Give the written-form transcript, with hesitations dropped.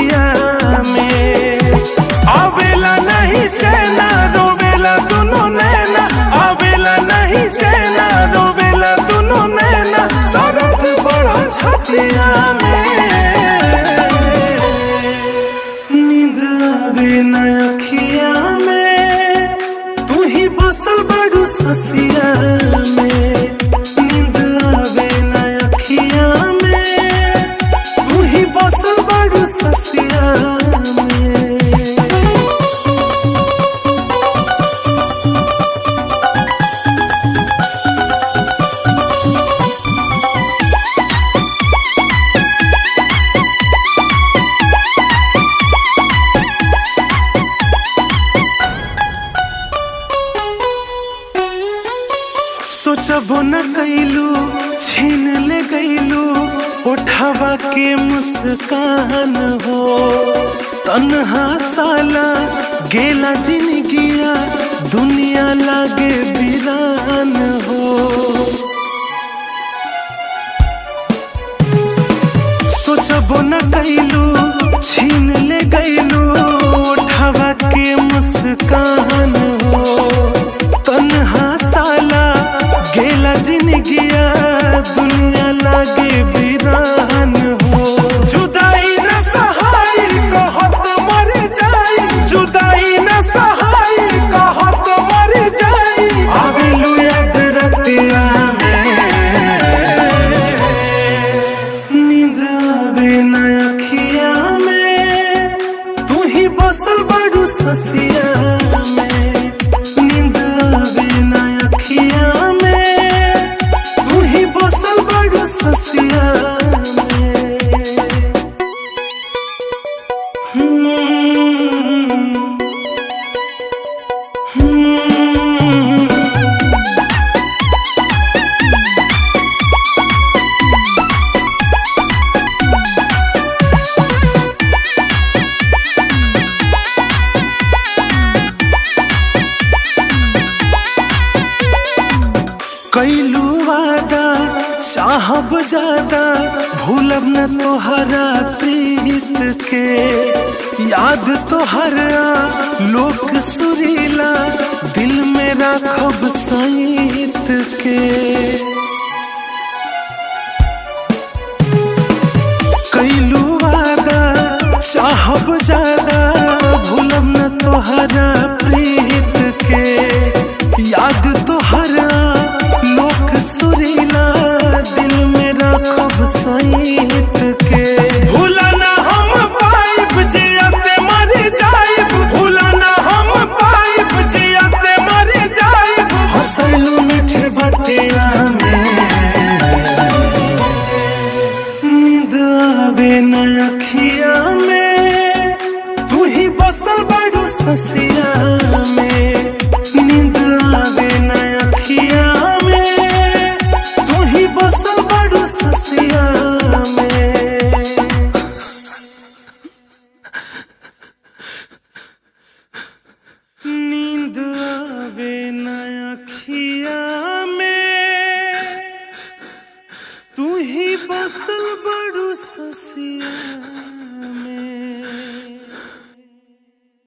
रतिया में। आवेला नहीं चैना रोवेला दुनो नैना, आवेला नहीं चैना रोवेला दुनो नैना, दर्द बड़ा छतिया में। नींद आवे ना अखिया में, तू ही बसल बड़ू ससिया में। नींद आवे ना अखिया में, तू ही बसल बड़ू ससिया में। सोचबो न कैलू छीन ले गईलू उठावा के मुस्कान हो। तन्हा साला गेला जिंदगिया दुनिया लागे वीरान हो। सोचबो न कैलू छीन ले गईलू उठावा के मुस्कान हो। तन्हा साला गेला जिंदगिया दुनिया लागे वीरान हो। जुदाई न सहाय कहत मर जाई, जुदाई न सहाय कहत मर जाई। आवेलू याद रतिया में, नींद आवे ना अखिया में, तू ही बसल बड़ू ससिया में। नींद आवे ना अखिया में, तू ही बसल बड़ू ससिया में। कैलू वादा चाहब ज्यादा, भूलब न तोहरा प्रीत के। याद तोहरा लोक सुरीला दिल में राखब सईत के। कैलू वादा चाहब ज्यादा, भूलब न तोहरा प्रीत के। याद तोहरा लोक सुरीला दिल में राखब सईत के। भूला ना हम पाइप जियाते मर जाइब, भूला ना हम पाइप जियाते मर जाइब। हंसलू मीठे बतिया में, नींद आवे ना अखिया में, तू ही बसल बड़ू ससिया में। नींद आवे ना अखिया में, तू ही बसल बड़ू ससिया में। नींद आवे ना अखिया में, तू ही बसल बड़ू ससिया।